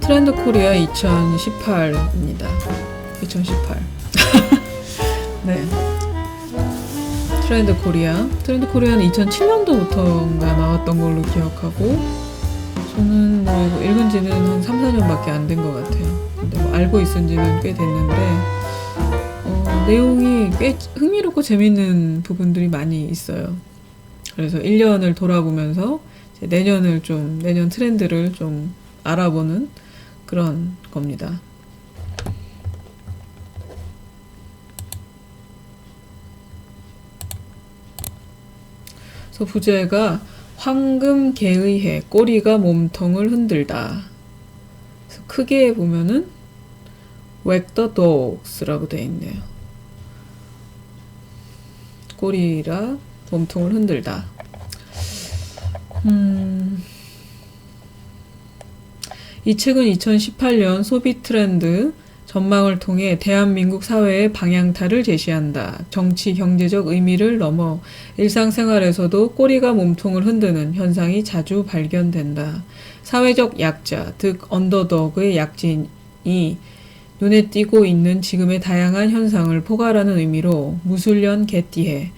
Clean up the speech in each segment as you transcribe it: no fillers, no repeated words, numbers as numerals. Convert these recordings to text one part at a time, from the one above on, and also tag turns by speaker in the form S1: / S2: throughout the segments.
S1: 트렌드 코리아 2018입니다. 2018. 네. 트렌드 코리아는 2007년도부터인가 나왔던 걸로 기억하고, 저는 뭐 이거 읽은 지는 한 3, 4년밖에 안 된 것 같아요. 근데 뭐 알고 있은 지는 꽤 됐는데, 내용이 꽤 흥미롭고 재밌는 부분들이 많이 있어요. 그래서 1년을 돌아보면서 내년 트렌드를 좀 알아보는 그런 겁니다. 그래서 부제가 황금개의 해, 꼬리가 몸통을 흔들다. 그래서 크게 보면은 Wag the dogs라고 되어 있네요. 꼬리라 몸통을 흔들다. 이 책은 2018년 소비 트렌드 전망을 통해 대한민국 사회의 방향타를 제시한다. 정치, 경제적 의미를 넘어 일상생활에서도 꼬리가 몸통을 흔드는 현상이 자주 발견된다. 사회적 약자, 즉 언더독의 약진이 눈에 띄고 있는 지금의 다양한 현상을 포괄하는 의미로 무술년 개띠해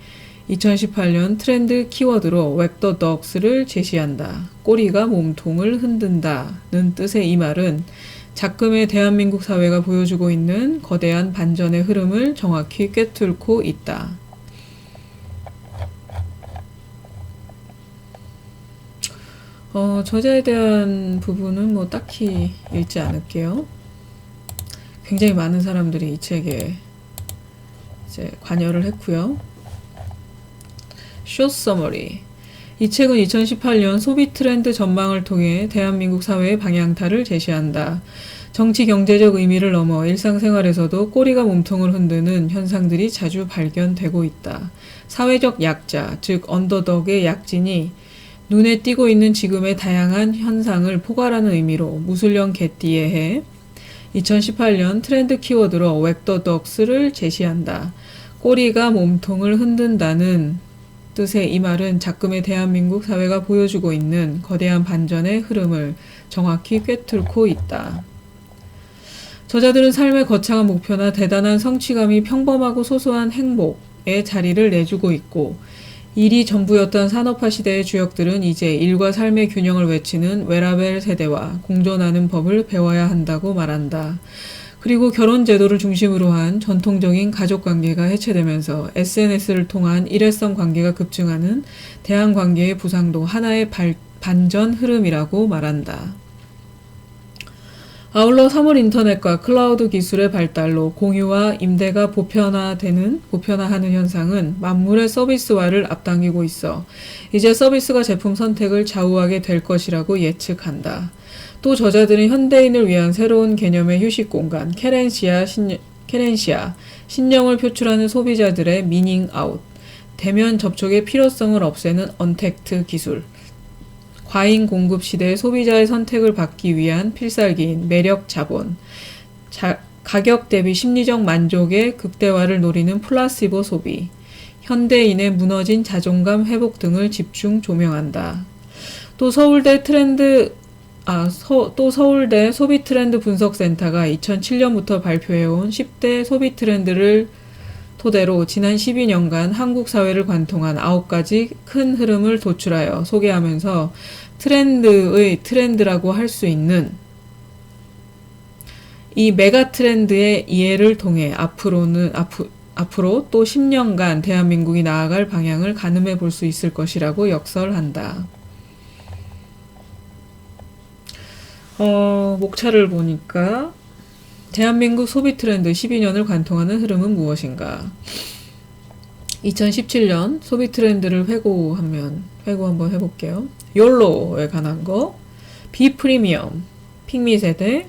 S1: 2018년 트렌드 키워드로 Wag the dogs를 제시한다. 꼬리가 몸통을 흔든다는 뜻의 이 말은 작금의 대한민국 사회가 보여주고 있는 거대한 반전의 흐름을 정확히 꿰뚫고 있다. 저자에 대한 부분은 뭐 딱히 읽지 않을게요. 굉장히 많은 사람들이 이 책에 이제 관여를 했고요. 숏 서머리. 이 책은 2018년 소비 트렌드 전망을 통해 대한민국 사회의 방향타를 제시한다. 정치 경제적 의미를 넘어 일상생활에서도 꼬리가 몸통을 흔드는 현상들이 자주 발견되고 있다. 사회적 약자, 즉 언더독의 약진이 눈에 띄고 있는 지금의 다양한 현상을 포괄하는 의미로 무술년 개띠의 해 2018년 트렌드 키워드로 Wag the dogs를 제시한다. 꼬리가 몸통을 흔든다는 뜻의 이 말은 작금의 대한민국 사회가 보여주고 있는 거대한 반전의 흐름을 정확히 꿰뚫고 있다. 저자들은 삶의 거창한 목표나 대단한 성취감이 평범하고 소소한 행복에 자리를 내주고 있고, 일이 전부였던 산업화 시대의 주역들은 이제 일과 삶의 균형을 외치는 웨라벨 세대와 공존하는 법을 배워야 한다고 말한다. 그리고 결혼 제도를 중심으로 한 전통적인 가족 관계가 해체되면서 SNS를 통한 일회성 관계가 급증하는 대한 관계의 부상도 하나의 반전 흐름이라고 말한다. 아울러 사물 인터넷과 클라우드 기술의 발달로 공유와 임대가 보편화하는 현상은 만물의 서비스화를 앞당기고 있어 이제 서비스가 제품 선택을 좌우하게 될 것이라고 예측한다. 또 저자들은 현대인을 위한 새로운 개념의 휴식 공간, 케렌시아, 신념을 표출하는 소비자들의 미닝 아웃, 대면 접촉의 필요성을 없애는 언택트 기술, 과잉 공급 시대의 소비자의 선택을 받기 위한 필살기인 매력 자본, 가격 대비 심리적 만족의 극대화를 노리는 플라시보 소비, 현대인의 무너진 자존감 회복 등을 집중 조명한다. 또 서울대 소비 트렌드 분석센터가 2007년부터 발표해온 10대 소비 트렌드를 토대로 지난 12년간 한국 사회를 관통한 9가지 큰 흐름을 도출하여 소개하면서 트렌드의 트렌드라고 할 수 있는 이 메가 트렌드의 이해를 통해 앞으로 또 10년간 대한민국이 나아갈 방향을 가늠해 볼 수 있을 것이라고 역설한다. 목차를 보니까 대한민국 소비 트렌드 12년을 관통하는 흐름은 무엇인가? 2017년 소비 트렌드를 회고 한번 해볼게요. 욜로에 관한 거, 비프리미엄, 핑미 세대,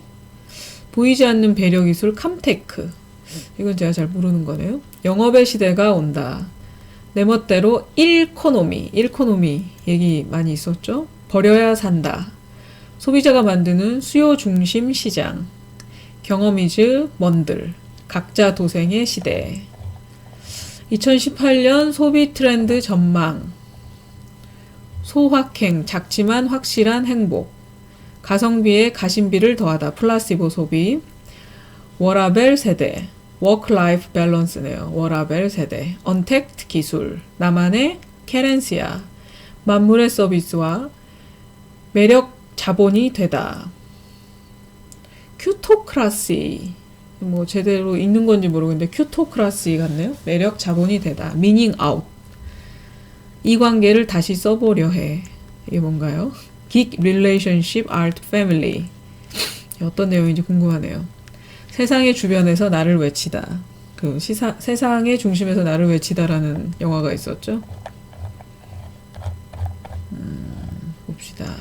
S1: 보이지 않는 배려 기술 캄테크. 이건 제가 잘 모르는 거네요. 영업의 시대가 온다. 내 멋대로 일코노미 얘기 많이 있었죠. 버려야 산다. 소비자가 만드는 수요 중심 시장, 경험이즈 먼들, 각자 도생의 시대. 2018년 소비 트렌드 전망, 소확행, 작지만 확실한 행복, 가성비에 가심비를 더하다. 플라시보 소비. 워라벨 세대. 워크-라이프 밸런스네요. 워라벨 세대. 언택트 기술. 나만의 케렌시아. 만물의 서비스와 매력 자본이 되다. 큐토크라시. 뭐 제대로 읽는 건지 모르겠는데 큐토크라시 같네요. 매력 자본이 되다. 미닝 아웃. 이 관계를 다시 써보려 해. 이게 뭔가요? Gig Relationship Art Family. 어떤 내용인지 궁금하네요. 세상의 주변에서 나를 외치다. 세상의 중심에서 나를 외치다라는 영화가 있었죠. 봅시다.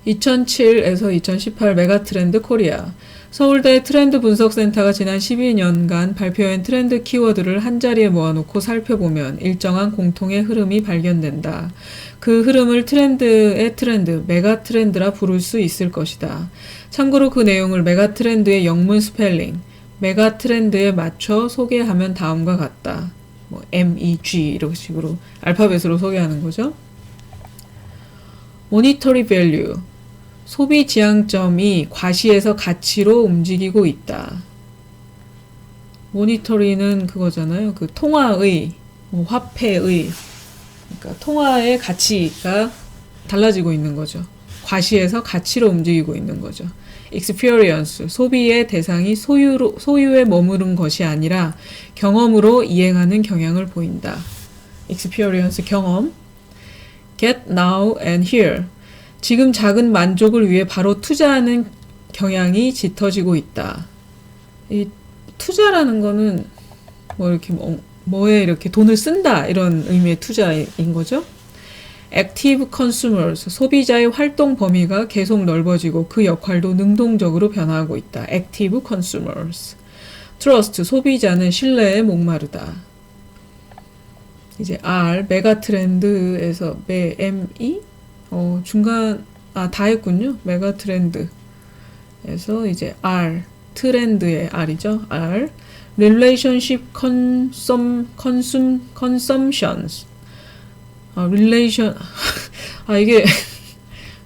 S1: 2007에서 2018 메가트렌드 코리아. 서울대 트렌드 분석센터가 지난 12년간 발표한 트렌드 키워드를 한자리에 모아놓고 살펴보면 일정한 공통의 흐름이 발견된다. 그 흐름을 트렌드의 트렌드, 메가트렌드라 부를 수 있을 것이다. 참고로 그 내용을 메가트렌드의 영문 스펠링, 메가트렌드에 맞춰 소개하면 다음과 같다. MEG 이런 식으로 알파벳으로 소개하는 거죠. 모니터리 밸류. 소비 지향점이 과시에서 가치로 움직이고 있다. 모니터리는 그거잖아요. 그 통화의, 화폐의, 그러니까 통화의 가치가 달라지고 있는 거죠. 과시에서 가치로 움직이고 있는 거죠. experience, 소비의 대상이 소유에 머무른 것이 아니라 경험으로 이행하는 경향을 보인다. experience, 경험. get now and here. 지금 작은 만족을 위해 바로 투자하는 경향이 짙어지고 있다. 이 투자라는 거는 뭐에 이렇게 돈을 쓴다 이런 의미의 투자인 거죠. Active consumers, 소비자의 활동 범위가 계속 넓어지고 그 역할도 능동적으로 변화하고 있다. Active consumers. Trust, 소비자는 신뢰에 목마르다. 이제 R, 메가트렌드에서 ME? 다 했군요. 메가트렌드에서 이제 R, 트렌드의 R이죠. R. Relationship consumptions. 이게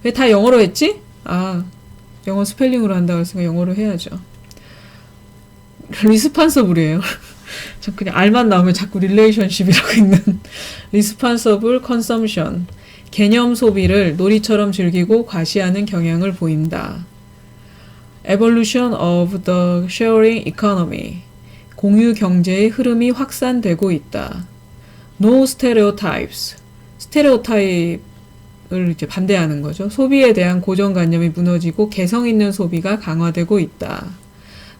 S1: 왜 다 영어로 했지? 영어 스펠링으로 한다고 했으니까 영어로 해야죠. 리스판서블이에요. 저 그냥 R만 나오면 자꾸 릴레이션십이라고 있는 리스판서블 컨섬션. 개념 소비를 놀이처럼 즐기고 과시하는 경향을 보인다. Evolution of the sharing economy. 공유 경제의 흐름이 확산되고 있다. No stereotypes. 스테레오타입을 이제 반대하는 거죠. 소비에 대한 고정관념이 무너지고 개성 있는 소비가 강화되고 있다.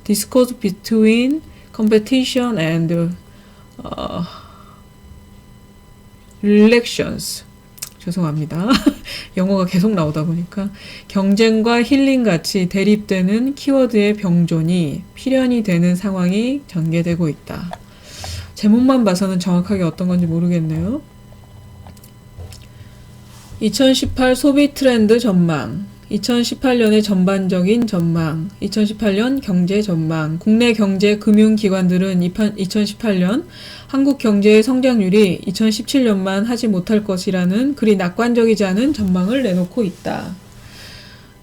S1: Discourse between competition and relations. 죄송합니다. 영어가 계속 나오다 보니까 경쟁과 힐링 같이 대립되는 키워드의 병존이 필연이 되는 상황이 전개되고 있다. 제목만 봐서는 정확하게 어떤 건지 모르겠네요. 2018 소비 트렌드 전망, 2018년의 전반적인 전망, 2018년 경제 전망. 국내 경제 금융기관들은 2018년 한국 경제의 성장률이 2017년만 하지 못할 것이라는 그리 낙관적이지 않은 전망을 내놓고 있다.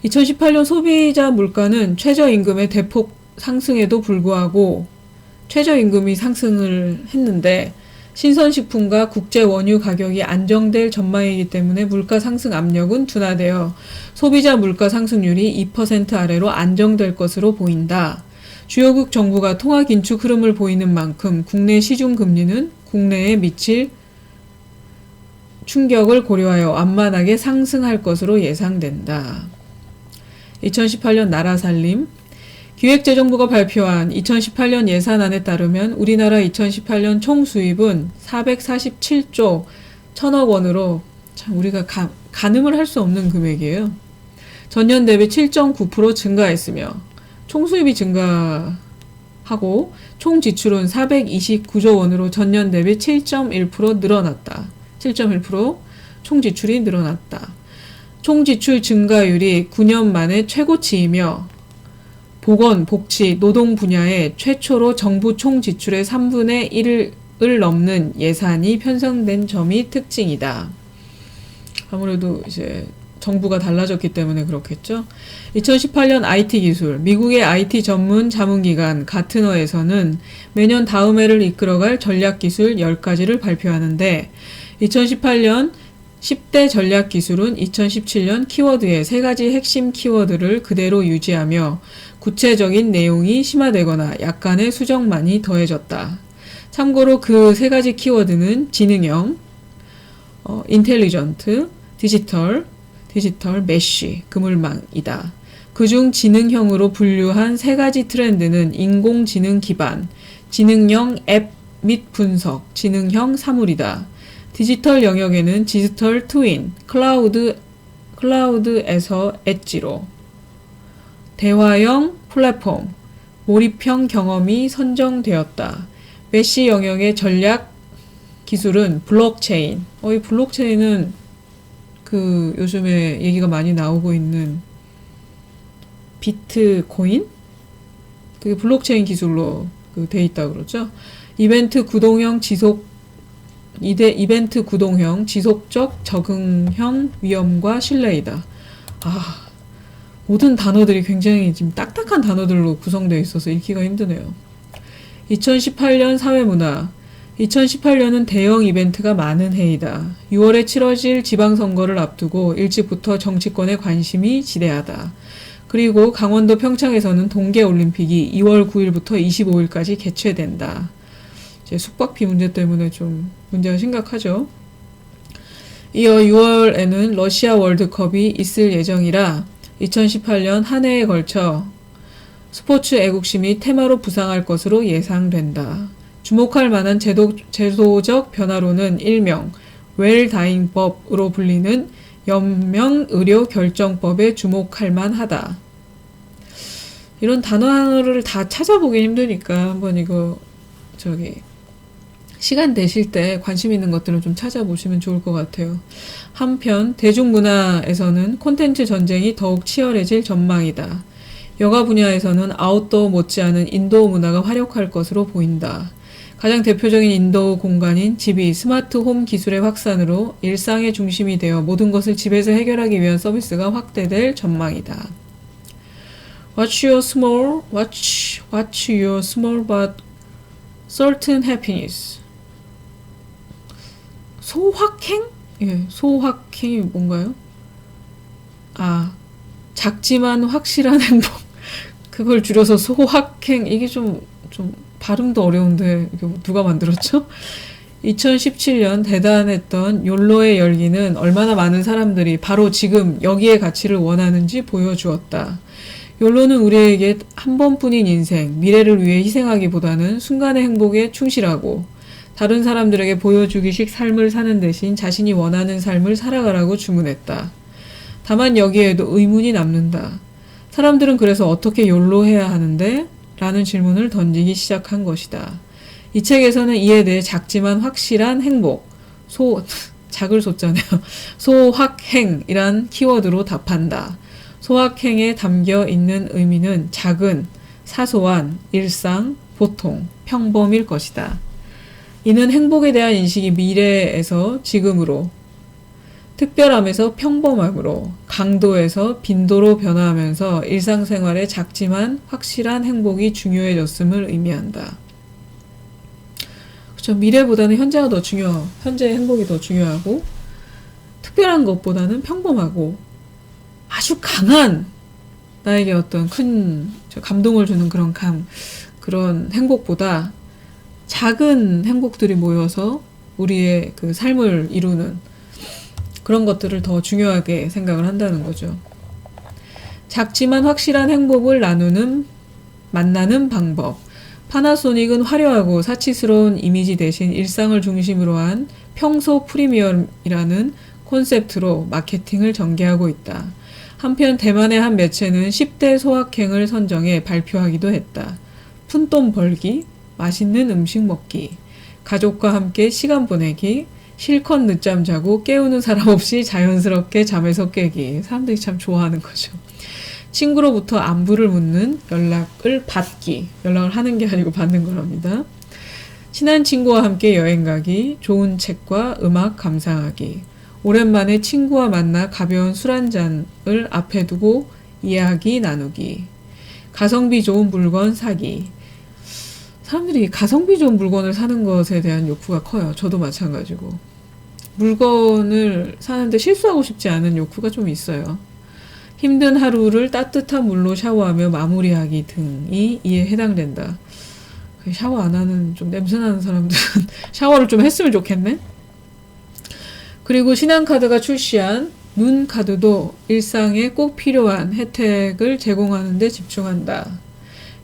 S1: 2018년 소비자 물가는 최저임금의 대폭 상승에도 불구하고 최저임금이 상승을 했는데 신선식품과 국제 원유 가격이 안정될 전망이기 때문에 물가 상승 압력은 둔화되어 소비자 물가 상승률이 2% 아래로 안정될 것으로 보인다. 주요국 정부가 통화 긴축 흐름을 보이는 만큼 국내 시중 금리는 국내에 미칠 충격을 고려하여 완만하게 상승할 것으로 예상된다. 2018년 나라 살림. 기획재정부가 발표한 2018년 예산안에 따르면 우리나라 2018년 총 수입은 447조 1천억 원으로 참 우리가 가늠을 할 수 없는 금액이에요. 전년 대비 7.9% 증가했으며 총 수입이 증가하고 총 지출은 429조 원으로 전년 대비 7.1% 늘어났다. 7.1% 총 지출이 늘어났다. 총 지출 증가율이 9년 만에 최고치이며 보건, 복지, 노동 분야에 최초로 정부 총 지출의 3분의 1을 넘는 예산이 편성된 점이 특징이다. 아무래도 이제 정부가 달라졌기 때문에 그렇겠죠. 2018년 IT 기술, 미국의 IT 전문 자문기관 가트너에서는 매년 다음 해를 이끌어갈 전략기술 10가지를 발표하는데 2018년 10대 전략기술은 2017년 키워드의 3가지 핵심 키워드를 그대로 유지하며 구체적인 내용이 심화되거나 약간의 수정만이 더해졌다. 참고로 그 3가지 키워드는 지능형, 인텔리전트, 디지털, 메쉬, 그물망이다. 그중 지능형으로 분류한 3가지 트렌드는 인공지능 기반, 지능형 앱 및 분석, 지능형 사물이다. 디지털 영역에는 디지털 트윈, 클라우드에서 엣지로, 대화형 플랫폼, 몰입형 경험이 선정되었다. 메쉬 영역의 전략 기술은 블록체인. 이 블록체인은 그 요즘에 얘기가 많이 나오고 있는 비트코인? 그게 블록체인 기술로 돼 있다 그러죠. 이벤트 구동형 지속적 적응형 위험과 신뢰이다. 모든 단어들이 굉장히 지금 딱딱한 단어들로 구성되어 있어서 읽기가 힘드네요. 2018년 사회문화. 2018년은 대형 이벤트가 많은 해이다. 6월에 치러질 지방선거를 앞두고 일찍부터 정치권에 관심이 지대하다. 그리고 강원도 평창에서는 동계올림픽이 2월 9일부터 25일까지 개최된다. 이제 숙박비 문제 때문에 좀 문제가 심각하죠. 이어 6월에는 러시아 월드컵이 있을 예정이라 2018년 한 해에 걸쳐 스포츠 애국심이 테마로 부상할 것으로 예상된다. 주목할 만한 제도적 변화로는 일명 웰다잉법으로 불리는 연명의료결정법에 주목할 만하다. 이런 단어 하나를 다 찾아보기 힘드니까 한번 이거 시간 되실 때 관심 있는 것들을 좀 찾아보시면 좋을 것 같아요. 한편 대중문화에서는 콘텐츠 전쟁이 더욱 치열해질 전망이다. 여가 분야에서는 아웃도어 못지않은 인도어 문화가 활약할 것으로 보인다. 가장 대표적인 인도어 공간인 집이 스마트 홈 기술의 확산으로 일상의 중심이 되어 모든 것을 집에서 해결하기 위한 서비스가 확대될 전망이다. Watch your small but certain happiness. 소확행? 소확행이 뭔가요? 작지만 확실한 행복. 그걸 줄여서 소확행. 이게 좀 발음도 어려운데 이게 누가 만들었죠? 2017년 대단했던 욜로의 열기는 얼마나 많은 사람들이 바로 지금 여기의 가치를 원하는지 보여주었다. 욜로는 우리에게 한 번뿐인 인생, 미래를 위해 희생하기보다는 순간의 행복에 충실하고 다른 사람들에게 보여주기식 삶을 사는 대신 자신이 원하는 삶을 살아가라고 주문했다. 다만 여기에도 의문이 남는다. 사람들은 그래서 어떻게 욜로해야 하는데? 라는 질문을 던지기 시작한 것이다. 이 책에서는 이에 대해 작지만 확실한 행복, 작을 소자네요. 소확행이란 키워드로 답한다. 소확행에 담겨 있는 의미는 작은, 사소한, 일상, 보통, 평범일 것이다. 이는 행복에 대한 인식이 미래에서 지금으로, 특별함에서 평범함으로, 강도에서 빈도로 변화하면서 일상생활에 작지만 확실한 행복이 중요해졌음을 의미한다. 그렇죠. 미래보다는 현재가 더 현재의 행복이 더 중요하고, 특별한 것보다는 평범하고, 아주 강한 나에게 어떤 큰 감동을 주는 그런 행복보다 작은 행복들이 모여서 우리의 그 삶을 이루는 그런 것들을 더 중요하게 생각을 한다는 거죠. 작지만 확실한 행복을 만나는 방법. 파나소닉은 화려하고 사치스러운 이미지 대신 일상을 중심으로 한 평소 프리미엄이라는 콘셉트로 마케팅을 전개하고 있다. 한편 대만의 한 매체는 10대 소확행을 선정해 발표하기도 했다. 푼돈 벌기, 맛있는 음식 먹기, 가족과 함께 시간 보내기, 실컷 늦잠 자고 깨우는 사람 없이 자연스럽게 잠에서 깨기. 사람들이 참 좋아하는 거죠. 친구로부터 안부를 묻는 연락을 받기. 연락을 하는 게 아니고 받는 거랍니다. 친한 친구와 함께 여행 가기, 좋은 책과 음악 감상하기, 오랜만에 친구와 만나 가벼운 술 한 잔을 앞에 두고 이야기 나누기. 가성비 좋은 물건 사기. 사람들이 가성비 좋은 물건을 사는 것에 대한 욕구가 커요. 저도 마찬가지고. 물건을 사는데 실수하고 싶지 않은 욕구가 좀 있어요. 힘든 하루를 따뜻한 물로 샤워하며 마무리하기 등이 이에 해당된다. 샤워 안 하는 좀 냄새나는 사람들은 샤워를 좀 했으면 좋겠네. 그리고 신한카드가 출시한 눈카드도 일상에 꼭 필요한 혜택을 제공하는 데 집중한다.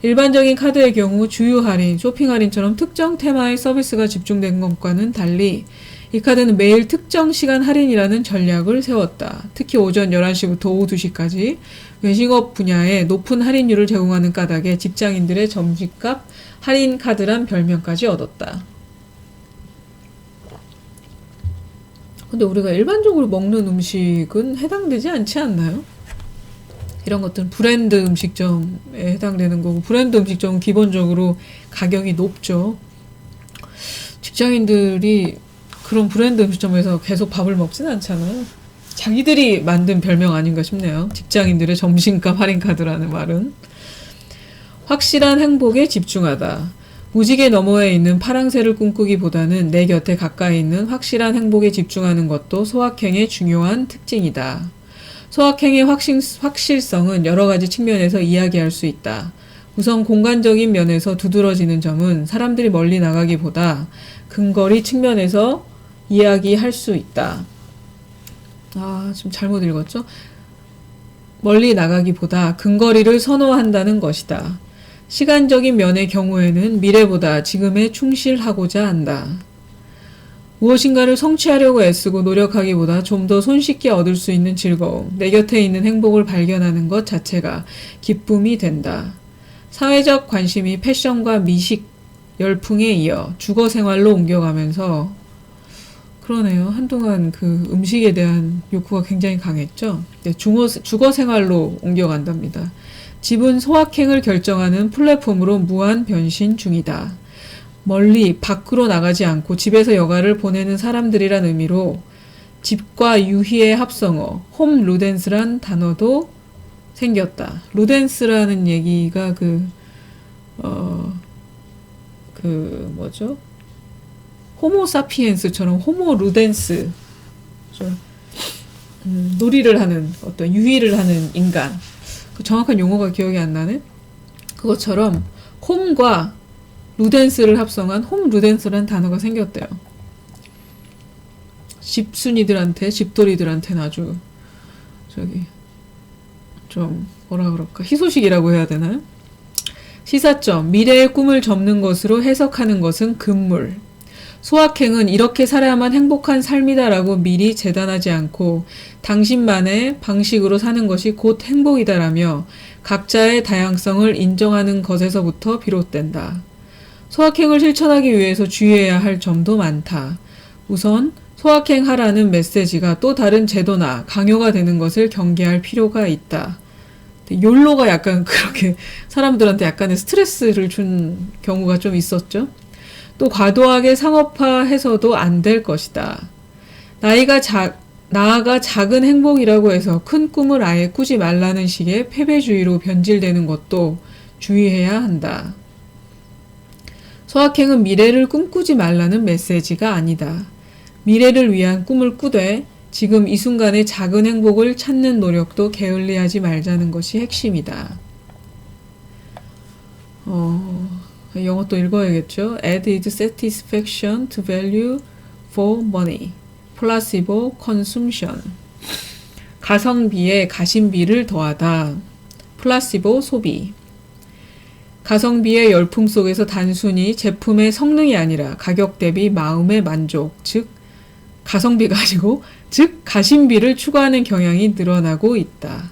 S1: 일반적인 카드의 경우 주유 할인, 쇼핑 할인처럼 특정 테마의 서비스가 집중된 것과는 달리 이 카드는 매일 특정 시간 할인이라는 전략을 세웠다. 특히 오전 11시부터 오후 2시까지 외식업 분야에 높은 할인율을 제공하는 까닭에 직장인들의 점심값 할인 카드란 별명까지 얻었다. 근데 우리가 일반적으로 먹는 음식은 해당되지 않지 않나요? 이런 것들은 브랜드 음식점에 해당되는 거고, 브랜드 음식점은 기본적으로 가격이 높죠. 직장인들이 그런 브랜드 음식점에서 계속 밥을 먹진 않잖아요. 자기들이 만든 별명 아닌가 싶네요. 직장인들의 점심값 할인카드라는 말은. 확실한 행복에 집중하다. 무지개 너머에 있는 파랑새를 꿈꾸기보다는 내 곁에 가까이 있는 확실한 행복에 집중하는 것도 소확행의 중요한 특징이다. 소확행의 확실성은 여러 가지 측면에서 이야기할 수 있다. 우선 공간적인 면에서 두드러지는 점은 사람들이 멀리 나가기보다 근거리 측면에서 이야기할 수 있다. 지금 잘못 읽었죠? 멀리 나가기보다 근거리를 선호한다는 것이다. 시간적인 면의 경우에는 미래보다 지금에 충실하고자 한다. 무엇인가를 성취하려고 애쓰고 노력하기보다 좀 더 손쉽게 얻을 수 있는 즐거움, 내 곁에 있는 행복을 발견하는 것 자체가 기쁨이 된다. 사회적 관심이 패션과 미식, 열풍에 이어 주거 생활로 옮겨가면서 그러네요. 한동안 그 음식에 대한 욕구가 굉장히 강했죠. 네, 주거 생활로 옮겨간답니다. 집은 소확행을 결정하는 플랫폼으로 무한 변신 중이다. 멀리 밖으로 나가지 않고 집에서 여가를 보내는 사람들이란 의미로 집과 유희의 합성어 홈 루덴스란 단어도 생겼다. 루덴스라는 얘기가 뭐죠? 호모 사피엔스처럼 호모 루덴스, 놀이를 하는 어떤 유희를 하는 인간. 그 정확한 용어가 기억이 안 나네. 그것처럼 홈과 루덴스를 합성한 홈 루덴스라는 단어가 생겼대요. 집순이들한테, 집돌이들한테는 아주 좀 뭐라 그럴까, 희소식이라고 해야 되나요? 시사점, 미래의 꿈을 접는 것으로 해석하는 것은 금물. 소확행은 이렇게 살아야만 행복한 삶이다라고 미리 재단하지 않고 당신만의 방식으로 사는 것이 곧 행복이다라며 각자의 다양성을 인정하는 것에서부터 비롯된다. 소확행을 실천하기 위해서 주의해야 할 점도 많다. 우선 소확행하라는 메시지가 또 다른 제도나 강요가 되는 것을 경계할 필요가 있다. 욜로가 약간 그렇게 사람들한테 약간의 스트레스를 준 경우가 좀 있었죠. 또 과도하게 상업화해서도 안 될 것이다. 나아가 작은 행복이라고 해서 큰 꿈을 아예 꾸지 말라는 식의 패배주의로 변질되는 것도 주의해야 한다. 소확행은 미래를 꿈꾸지 말라는 메시지가 아니다. 미래를 위한 꿈을 꾸되 지금 이 순간의 작은 행복을 찾는 노력도 게을리하지 말자는 것이 핵심이다. 영어 또 읽어야겠죠. Added satisfaction to value for money. Placebo consumption. 가성비에 가심비를 더하다. 플라시보 소비. 가성비의 열풍 속에서 단순히 제품의 성능이 아니라 가격 대비 마음의 만족, 즉 가성비가 아니고 즉 가심비를 추구하는 경향이 늘어나고 있다.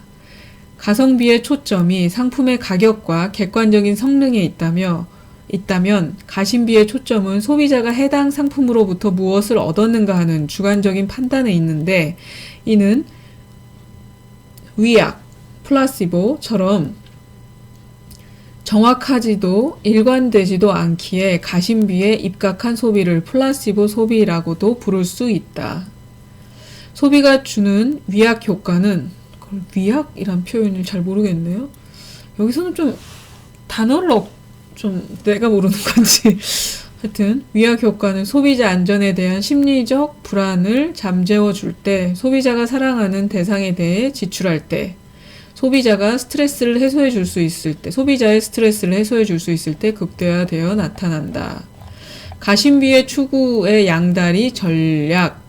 S1: 가성비의 초점이 상품의 가격과 객관적인 성능에 있다면 가심비의 초점은 소비자가 해당 상품으로부터 무엇을 얻었는가 하는 주관적인 판단에 있는데 이는 위약, 플라시보처럼 정확하지도 일관되지도 않기에 가심비에 입각한 소비를 플라시보 소비라고도 부를 수 있다. 소비가 주는 위약 효과는, 위약이란 표현을 잘 모르겠네요. 여기서는 좀 단어를 좀 내가 모르는 건지 하여튼 위약 효과는 소비자 안전에 대한 심리적 불안을 잠재워 줄 때, 소비자가 사랑하는 대상에 대해 지출할 때, 소비자의 스트레스를 해소해 줄 수 있을 때 극대화되어 나타난다. 가심비의 추구의 양다리 전략.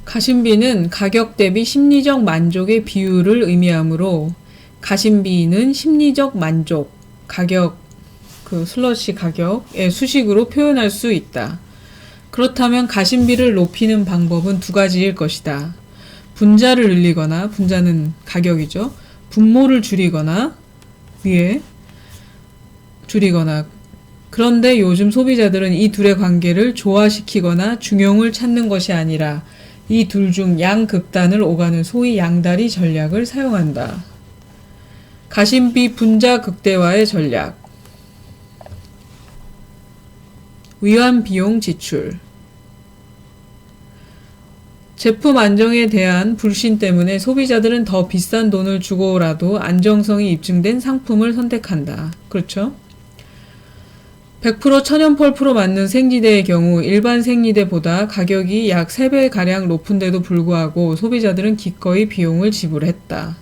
S1: 가심비는 가격 대비 심리적 만족의 비율을 의미하므로 가심비는 심리적 만족, 가격, 슬러시 가격의 수식으로 표현할 수 있다. 그렇다면 가심비를 높이는 방법은 두 가지일 것이다. 분자를 늘리거나, 분자는 가격이죠. 분모를 줄이거나, 위에 줄이거나. 그런데 요즘 소비자들은 이 둘의 관계를 조화시키거나 중용을 찾는 것이 아니라 이 둘 중 양극단을 오가는 소위 양다리 전략을 사용한다. 가심비 분자 극대화의 전략. 위험 비용 지출. 제품 안정에 대한 불신 때문에 소비자들은 더 비싼 돈을 주고라도 안정성이 입증된 상품을 선택한다. 그렇죠? 100% 천연 펄프로 만든 생지대의 경우 일반 생리대보다 가격이 약 3배가량 높은데도 불구하고 소비자들은 기꺼이 비용을 지불했다.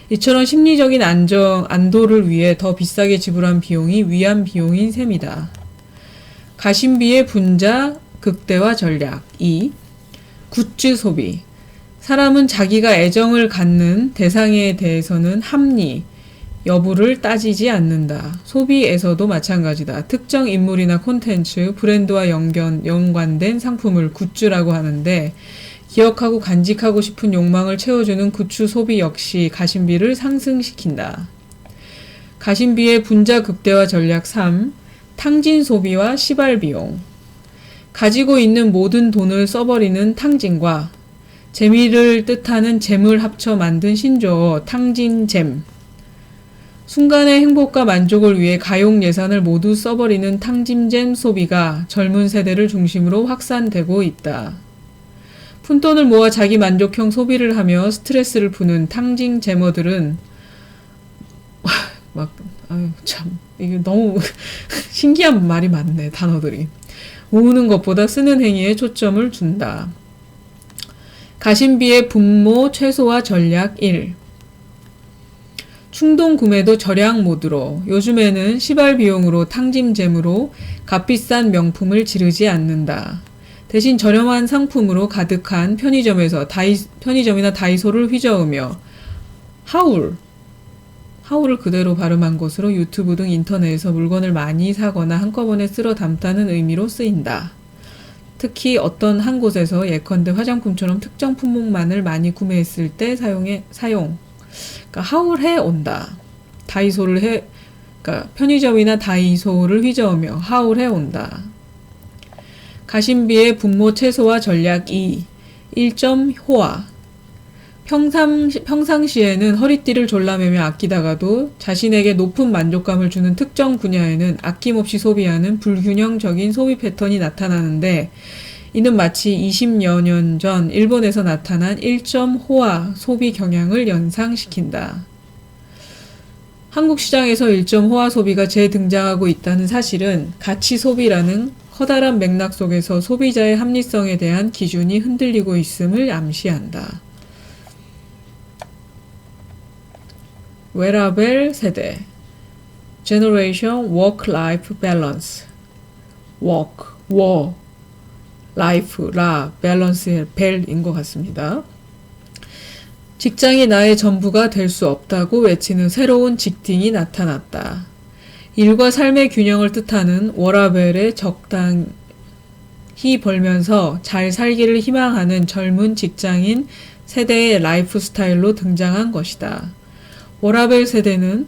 S1: 이처럼 심리적인 안도를 위해 더 비싸게 지불한 비용이 위안 비용인 셈이다. 가심비의 분자 극대화 전략 2. 굿즈 소비. 사람은 자기가 애정을 갖는 대상에 대해서는 합리, 여부를 따지지 않는다. 소비에서도 마찬가지다. 특정 인물이나 콘텐츠, 브랜드와 연관된 상품을 굿즈라고 하는데, 기억하고 간직하고 싶은 욕망을 채워주는 굿즈 소비 역시 가심비를 상승시킨다. 가심비의 분자 극대화 전략 3. 탕진 소비와 시발 비용. 가지고 있는 모든 돈을 써버리는 탕진과 재미를 뜻하는 잼을 합쳐 만든 신조어 탕진잼. 순간의 행복과 만족을 위해 가용 예산을 모두 써버리는 탕진잼 소비가 젊은 세대를 중심으로 확산되고 있다. 푼돈을 모아 자기 만족형 소비를 하며 스트레스를 푸는 탕진잼어들은 이게 너무 신기한 말이 많네, 단어들이. 모으는 것보다 쓰는 행위에 초점을 준다. 가심비의 분모 최소화 전략 1. 충동 구매도 절약 모드로. 요즘에는 시발 비용으로 탕진잼으로 값비싼 명품을 지르지 않는다. 대신 저렴한 상품으로 가득한 편의점이나 다이소를 휘저으며 하울을 그대로 발음한 것으로 유튜브 등 인터넷에서 물건을 많이 사거나 한꺼번에 쓸어 담다는 의미로 쓰인다. 특히 어떤 한 곳에서 예컨대 화장품처럼 특정 품목만을 많이 구매했을 때 사용. 그러니까 하울해 온다. 그러니까 편의점이나 다이소를 휘저으며 하울해 온다. 가심비의 분모 최소화 전략 2. 1점 호화. 평상시에는 허리띠를 졸라매며 아끼다가도 자신에게 높은 만족감을 주는 특정 분야에는 아낌없이 소비하는 불균형적인 소비 패턴이 나타나는데, 이는 마치 20여 년 전 일본에서 나타난 1점 호화 소비 경향을 연상시킨다. 한국 시장에서 1점 호화 소비가 재등장하고 있다는 사실은 가치 소비라는 커다란 맥락 속에서 소비자의 합리성에 대한 기준이 흔들리고 있음을 암시한다. 웨라벨 세대 Generation Work-Life Balance. Life, Balance, 벨인 것 같습니다. 직장이 나의 전부가 될 수 없다고 외치는 새로운 직딩이 나타났다. 일과 삶의 균형을 뜻하는 워라벨에 적당히 벌면서 잘 살기를 희망하는 젊은 직장인 세대의 라이프 스타일로 등장한 것이다. 워라벨 세대는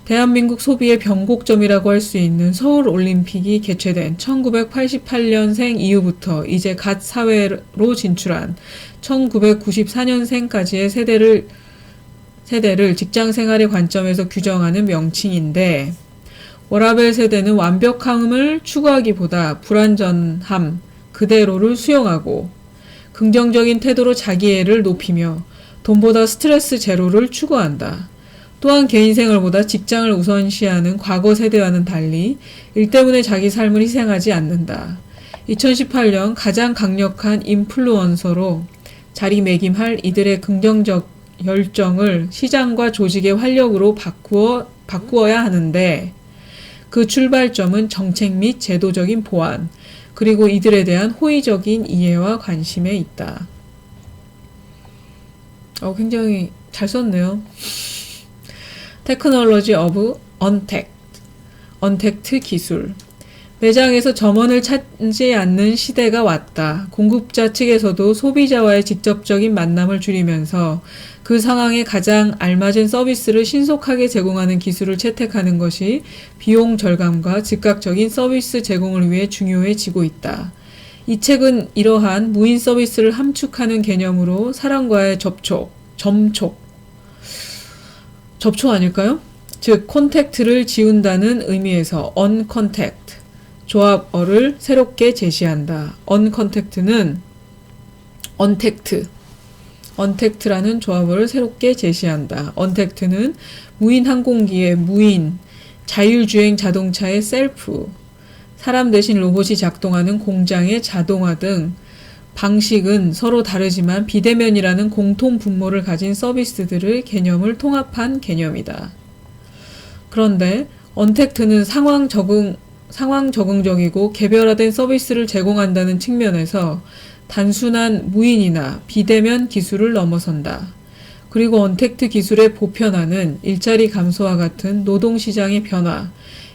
S1: 대한민국 소비의 변곡점이라고 할 수 있는 서울올림픽이 개최된 1988년생 이후부터 이제 갓 사회로 진출한 1994년생까지의 세대를 직장 생활의 관점에서 규정하는 명칭인데, 워라벨 세대는 완벽함을 추구하기보다 불완전함 그대로를 수용하고 긍정적인 태도로 자기애를 높이며 돈보다 스트레스 제로를 추구한다. 또한 개인 생활보다 직장을 우선시하는 과거 세대와는 달리 일 때문에 자기 삶을 희생하지 않는다. 2018년 가장 강력한 인플루언서로 자리매김할 이들의 긍정적 열정을 시장과 조직의 활력으로 바꾸어야 하는데 그 출발점은 정책 및 제도적인 보완, 그리고 이들에 대한 호의적인 이해와 관심에 있다. 굉장히 잘 썼네요. 테크놀로지 오브 언택트 기술. 매장에서 점원을 찾지 않는 시대가 왔다. 공급자 측에서도 소비자와의 직접적인 만남을 줄이면서 그 상황에 가장 알맞은 서비스를 신속하게 제공하는 기술을 채택하는 것이 비용 절감과 즉각적인 서비스 제공을 위해 중요해지고 있다. 이 책은 이러한 무인 서비스를 함축하는 개념으로 사람과의 접촉 아닐까요? 즉, 콘택트를 지운다는 의미에서 언컨택트, 조합어를 새롭게 제시한다. 언컨택트는 언택트라는 조합어를 새롭게 제시한다. 언택트는 무인 항공기의 무인, 자율주행 자동차의 셀프, 사람 대신 로봇이 작동하는 공장의 자동화 등 방식은 서로 다르지만 비대면이라는 공통 분모를 가진 서비스들의 개념을 통합한 개념이다. 그런데 언택트는 상황 적응적이고 개별화된 서비스를 제공한다는 측면에서 단순한 무인이나 비대면 기술을 넘어선다. 그리고 언택트 기술의 보편화는 일자리 감소와 같은 노동시장의 변화,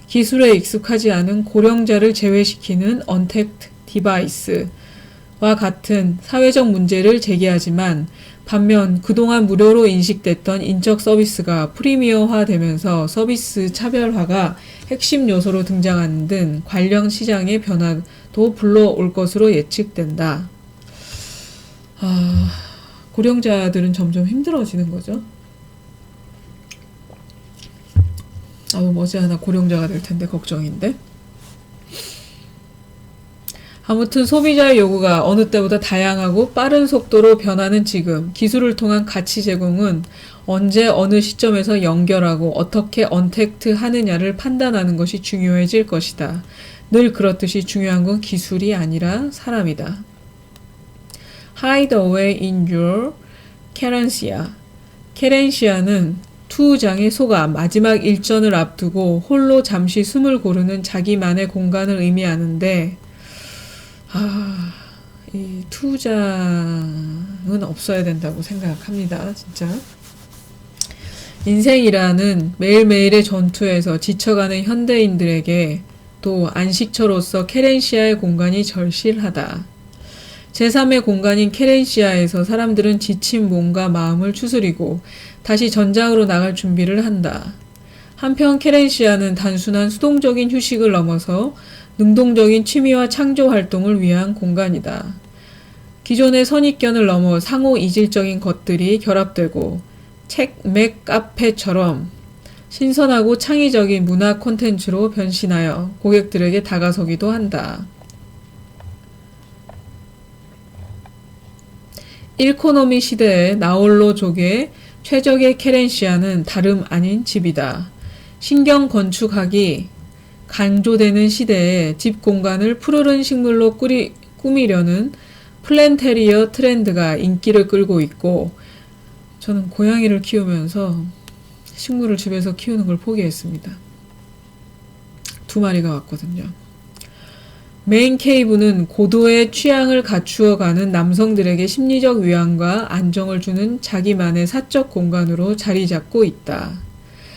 S1: 기술에 익숙하지 않은 고령자를 제외시키는 언택트 디바이스와 같은 사회적 문제를 제기하지만 반면 그동안 무료로 인식됐던 인적 서비스가 프리미어화되면서 서비스 차별화가 핵심 요소로 등장하는 등 관련 시장의 변화도 불러올 것으로 예측된다. 고령자들은 점점 힘들어지는 거죠. 머지않아 고령자가 될 텐데 걱정인데. 아무튼 소비자의 요구가 어느 때보다 다양하고 빠른 속도로 변하는 지금, 기술을 통한 가치 제공은 언제 어느 시점에서 연결하고 어떻게 언택트 하느냐를 판단하는 것이 중요해질 것이다. 늘 그렇듯이 중요한 건 기술이 아니라 사람이다. Hide away in your kerensia. 케렌시아는 투우장의 소가 마지막 일전을 앞두고 홀로 잠시 숨을 고르는 자기만의 공간을 의미하는데, 이 투우장은 없어야 된다고 생각합니다. 진짜. 인생이라는 매일매일의 전투에서 지쳐가는 현대인들에게 또 안식처로서 케렌시아의 공간이 절실하다. 제3의 공간인 케렌시아에서 사람들은 지친 몸과 마음을 추스리고 다시 전장으로 나갈 준비를 한다. 한편 케렌시아는 단순한 수동적인 휴식을 넘어서 능동적인 취미와 창조 활동을 위한 공간이다. 기존의 선입견을 넘어 상호 이질적인 것들이 결합되고 책, 맥, 카페처럼 신선하고 창의적인 문화 콘텐츠로 변신하여 고객들에게 다가서기도 한다. 일코노미 시대의 나홀로족의 최적의 케렌시아는 다름 아닌 집이다. 신경 건축학이 강조되는 시대에 집 공간을 푸르른 식물로 꾸미려는 플랜테리어 트렌드가 인기를 끌고 있고, 저는 고양이를 키우면서 식물을 집에서 키우는 걸 포기했습니다. 2마리가 왔거든요. 맨케이브는 고도의 취향을 갖추어가는 남성들에게 심리적 위안과 안정을 주는 자기만의 사적 공간으로 자리 잡고 있다.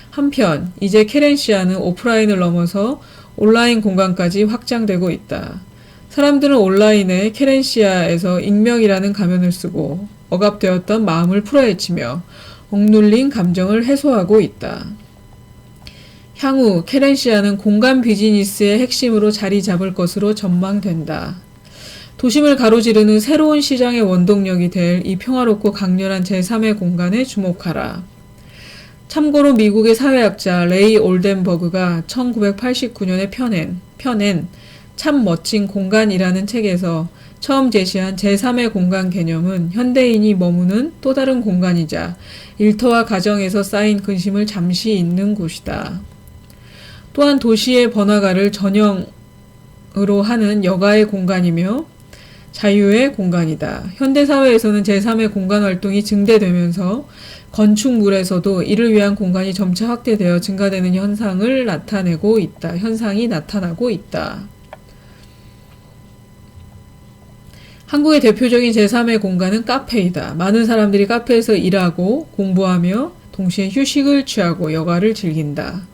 S1: 한편 이제 케렌시아는 오프라인을 넘어서 온라인 공간까지 확장되고 있다. 사람들은 온라인에 케렌시아에서 익명이라는 가면을 쓰고 억압되었던 마음을 풀어헤치며 억눌린 감정을 해소하고 있다. 향후 케렌시아는 공간 비즈니스의 핵심으로 자리 잡을 것으로 전망된다. 도심을 가로지르는 새로운 시장의 원동력이 될 이 평화롭고 강렬한 제3의 공간에 주목하라. 참고로 미국의 사회학자 레이 올덴버그가 1989년에 펴낸 참 멋진 공간이라는 책에서 처음 제시한 제3의 공간 개념은 현대인이 머무는 또 다른 공간이자 일터와 가정에서 쌓인 근심을 잠시 잊는 곳이다. 또한 도시의 번화가를 전형으로 하는 여가의 공간이며 자유의 공간이다. 현대사회에서는 제3의 공간 활동이 증대되면서 건축물에서도 이를 위한 공간이 점차 확대되어 증가되는 현상이 나타나고 있다. 한국의 대표적인 제3의 공간은 카페이다. 많은 사람들이 카페에서 일하고 공부하며 동시에 휴식을 취하고 여가를 즐긴다.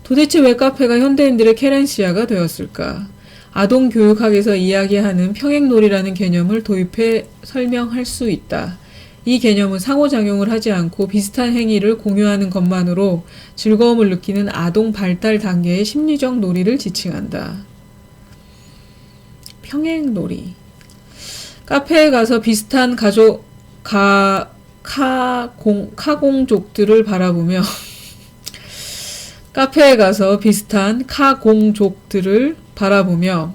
S1: 도대체 왜 카페가 현대인들의 케렌시아가 되었을까? 아동교육학에서 이야기하는 평행놀이라는 개념을 도입해 설명할 수 있다. 이 개념은 상호작용을 하지 않고 비슷한 행위를 공유하는 것만으로 즐거움을 느끼는 아동 발달 단계의 심리적 놀이를 지칭한다. 평행놀이. 카페에 가서 비슷한 카공족들을 바라보며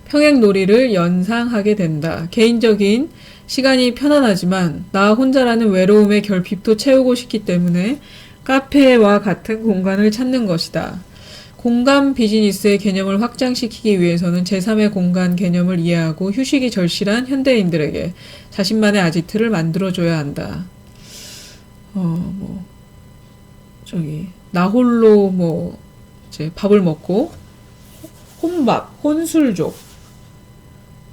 S1: 평행놀이를 연상하게 된다. 개인적인 시간이 편안하지만 나 혼자라는 외로움의 결핍도 채우고 싶기 때문에 카페와 같은 공간을 찾는 것이다. 공간 비즈니스의 개념을 확장시키기 위해서는 제3의 공간 개념을 이해하고 휴식이 절실한 현대인들에게 자신만의 아지트를 만들어줘야 한다. 나 홀로 이제 밥을 먹고 혼술족.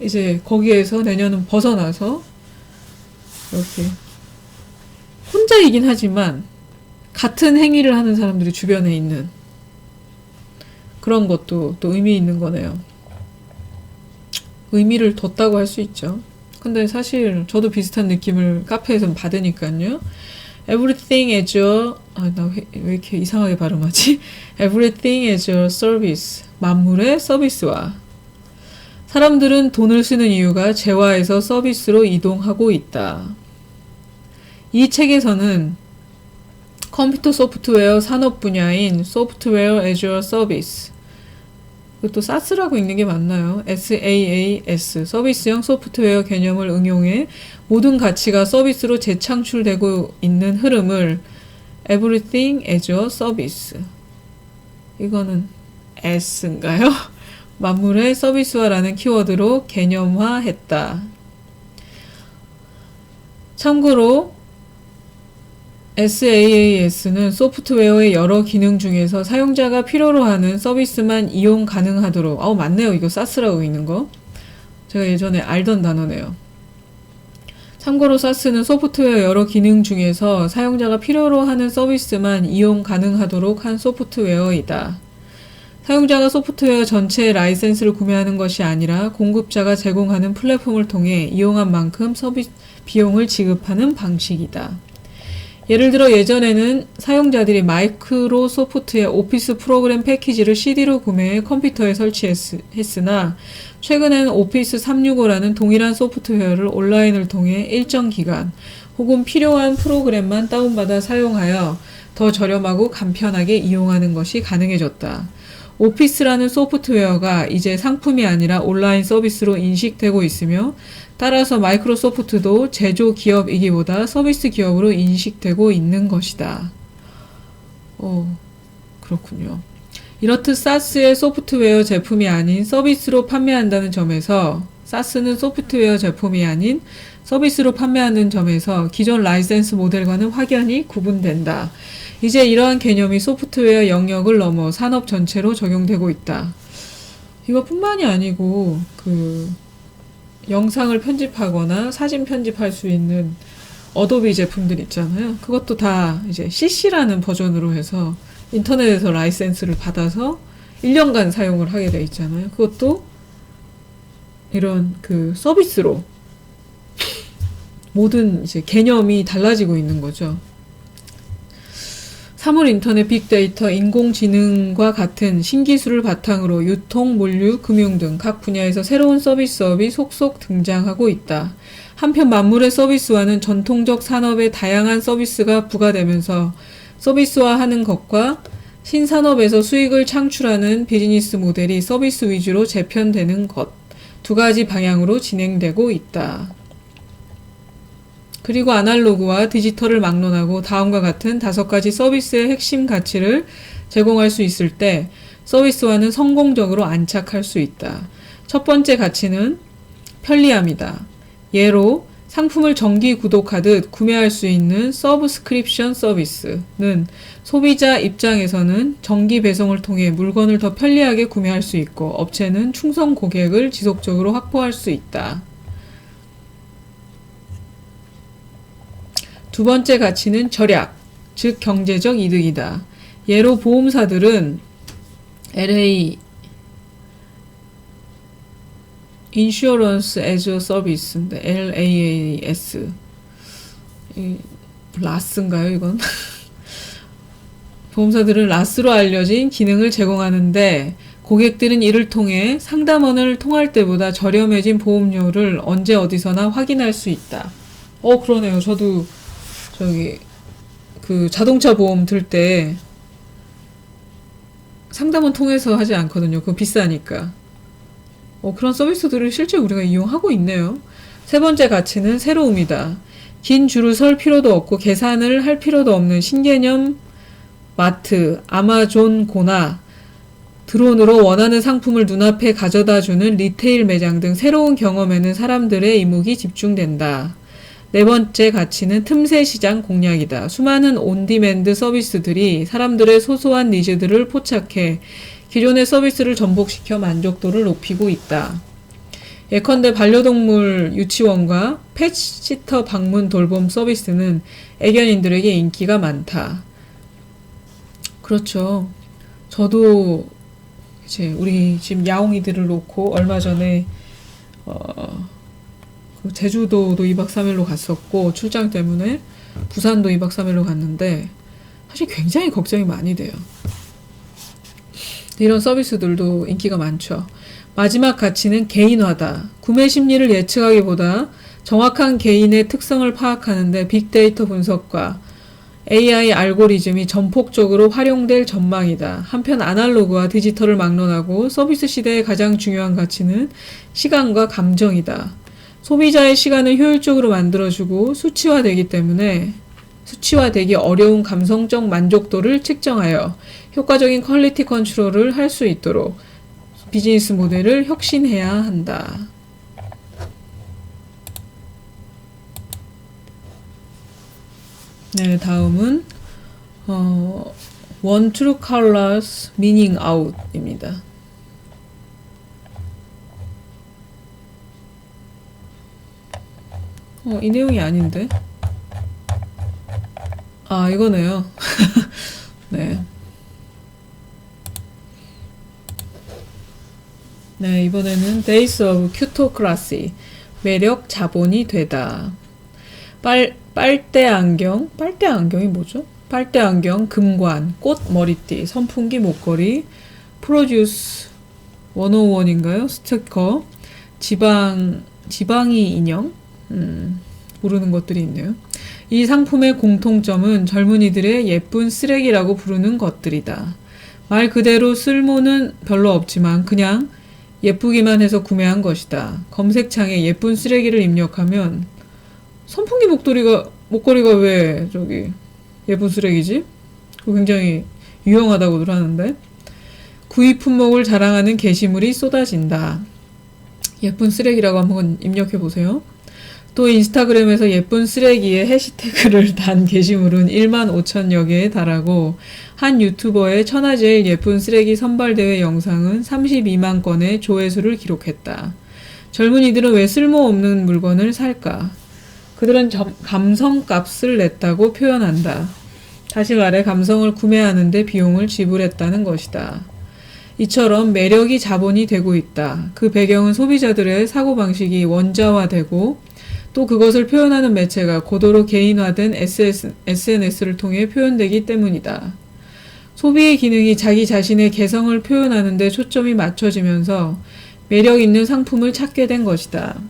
S1: 이제 거기에서 내년은 벗어나서 이렇게 혼자이긴 하지만 같은 행위를 하는 사람들이 주변에 있는 그런 것도 또 의미 있는 거네요. 의미를 뒀다고 할 수 있죠. 근데 사실 저도 비슷한 느낌을 카페에서 받으니까요. Everything as 나 왜 이렇게 이상하게 발음하지? Everything as a service. 만물의 서비스화. 사람들은 돈을 쓰는 이유가 재화에서 서비스로 이동하고 있다. 이 책에서는 컴퓨터 소프트웨어 산업 분야인 소프트웨어 as a service, 이것도 SaaS라고 읽는 게 맞나요? SaaS, 서비스형 소프트웨어 개념을 응용해 모든 가치가 서비스로 재창출되고 있는 흐름을 Everything as a Service, 이거는 S인가요? 만물의 서비스화라는 키워드로 개념화했다. 참고로 SaaS는 소프트웨어의 여러 기능 중에서 사용자가 필요로 하는 서비스만 이용 가능하도록, 맞네요. 이거 SaaS라고 있는 거. 제가 예전에 알던 단어네요. 참고로 SaaS는 소프트웨어 여러 기능 중에서 사용자가 필요로 하는 서비스만 이용 가능하도록 한 소프트웨어이다. 사용자가 소프트웨어 전체의 라이센스를 구매하는 것이 아니라 공급자가 제공하는 플랫폼을 통해 이용한 만큼 서비스 비용을 지급하는 방식이다. 예를 들어 예전에는 사용자들이 마이크로소프트의 오피스 프로그램 패키지를 CD로 구매해 컴퓨터에 설치했으나 최근에는 오피스 365라는 동일한 소프트웨어를 온라인을 통해 일정 기간 혹은 필요한 프로그램만 다운받아 사용하여 더 저렴하고 간편하게 이용하는 것이 가능해졌다. 오피스라는 소프트웨어가 이제 상품이 아니라 온라인 서비스로 인식되고 있으며 따라서 마이크로소프트도 제조 기업이기보다 서비스 기업으로 인식되고 있는 것이다. 그렇군요. 이렇듯 SaaS의 소프트웨어 제품이 아닌 서비스로 판매한다는 점에서 SaaS는 소프트웨어 제품이 아닌 서비스로 판매하는 점에서 기존 라이센스 모델과는 확연히 구분된다. 이제 이러한 개념이 소프트웨어 영역을 넘어 산업 전체로 적용되고 있다. 이것뿐만이 아니고 영상을 편집하거나 사진 편집할 수 있는 어도비 제품들 있잖아요. 그것도 다 이제 CC라는 버전으로 해서 인터넷에서 라이센스를 받아서 1년간 사용을 하게 돼 있잖아요. 그것도 이런 서비스로 모든 이제 개념이 달라지고 있는 거죠. 사물 인터넷, 빅데이터, 인공지능과 같은 신기술을 바탕으로 유통, 물류, 금융 등 각 분야에서 새로운 서비스업이 속속 등장하고 있다. 한편 만물의 서비스화는 전통적 산업에 다양한 서비스가 부과되면서 서비스화하는 것과 신산업에서 수익을 창출하는 비즈니스 모델이 서비스 위주로 재편되는 것, 두 가지 방향으로 진행되고 있다. 그리고 아날로그와 디지털을 막론하고 다음과 같은 5가지 서비스의 핵심 가치를 제공할 수 있을 때 서비스화는 성공적으로 안착할 수 있다. 첫 번째 가치는 편리함이다. 예로 상품을 정기 구독하듯 구매할 수 있는 서브스크립션 서비스는 소비자 입장에서는 정기 배송을 통해 물건을 더 편리하게 구매할 수 있고 업체는 충성 고객을 지속적으로 확보할 수 있다. 두 번째 가치는 절약, 즉 경제적 이득이다. 예로 보험사들은 LA Insurance as a Service인데 LAAS 라스인가요 이건? 보험사들은 라스로 알려진 기능을 제공하는데 고객들은 이를 통해 상담원을 통할 때보다 저렴해진 보험료를 언제 어디서나 확인할 수 있다. 그러네요. 저도 그 자동차 보험 들 때 상담원 통해서 하지 않거든요. 그거 비싸니까. 그런 서비스들을 실제 우리가 이용하고 있네요. 세 번째 가치는 새로움이다. 긴 줄을 설 필요도 없고 계산을 할 필요도 없는 신개념 마트, 아마존고나 드론으로 원하는 상품을 눈앞에 가져다주는 리테일 매장 등 새로운 경험에는 사람들의 이목이 집중된다. 네 번째 가치는 틈새 시장 공략이다. 수많은 온디맨드 서비스들이 사람들의 소소한 니즈들을 포착해 기존의 서비스를 전복시켜 만족도를 높이고 있다. 예컨대 반려동물 유치원과 펫시터 방문 돌봄 서비스는 애견인들에게 인기가 많다. 그렇죠. 저도 이제 우리 집 야옹이들을 놓고 얼마 전에 제주도도 2박 3일로 갔었고 출장 때문에 부산도 2박 3일로 갔는데 사실 굉장히 걱정이 많이 돼요. 이런 서비스들도 인기가 많죠. 마지막 가치는 개인화다. 구매 심리를 예측하기보다 정확한 개인의 특성을 파악하는데 빅데이터 분석과 AI 알고리즘이 전폭적으로 활용될 전망이다. 한편 아날로그와 디지털을 막론하고 서비스 시대의 가장 중요한 가치는 시간과 감정이다. 소비자의 시간을 효율적으로 만들어주고 수치화되기 어려운 감성적 만족도를 측정하여 효과적인 퀄리티 컨트롤을 할 수 있도록 비즈니스 모델을 혁신해야 한다. 네, 다음은 One True Colors Meaning Out입니다. 이 내용이 아닌데? 이거네요. 네. 네, 이번에는 Days of Cutocracy. 매력 자본이 되다. 빨대 안경이 뭐죠? 빨대 안경, 금관, 꽃 머리띠, 선풍기 목걸이, 프로듀스 101인가요? 스티커, 지방이 인형, 모르는 것들이 있네요. 이 상품의 공통점은 젊은이들의 예쁜 쓰레기라고 부르는 것들이다. 말 그대로 쓸모는 별로 없지만 그냥 예쁘기만 해서 구매한 것이다. 검색창에 예쁜 쓰레기를 입력하면 선풍기 목걸이가 왜 예쁜 쓰레기지? 그거 굉장히 유용하다고들 하는데 구입 품목을 자랑하는 게시물이 쏟아진다. 예쁜 쓰레기라고 한번 입력해보세요. 또 인스타그램에서 예쁜 쓰레기에 해시태그를 단 게시물은 15,000여 개에 달하고 한 유튜버의 천하제일 예쁜 쓰레기 선발대회 영상은 32만 건의 조회수를 기록했다. 젊은이들은 왜 쓸모없는 물건을 살까? 그들은 감성값을 냈다고 표현한다. 다시 말해 감성을 구매하는데 비용을 지불했다는 것이다. 이처럼 매력이 자본이 되고 있다. 그 배경은 소비자들의 사고방식이 원자화되고 또 그것을 표현하는 매체가 고도로 개인화된 SNS를 통해 표현되기 때문이다. 소비의 기능이 자기 자신의 개성을 표현하는 데 초점이 맞춰지면서 매력 있는 상품을 찾게 된 것이다.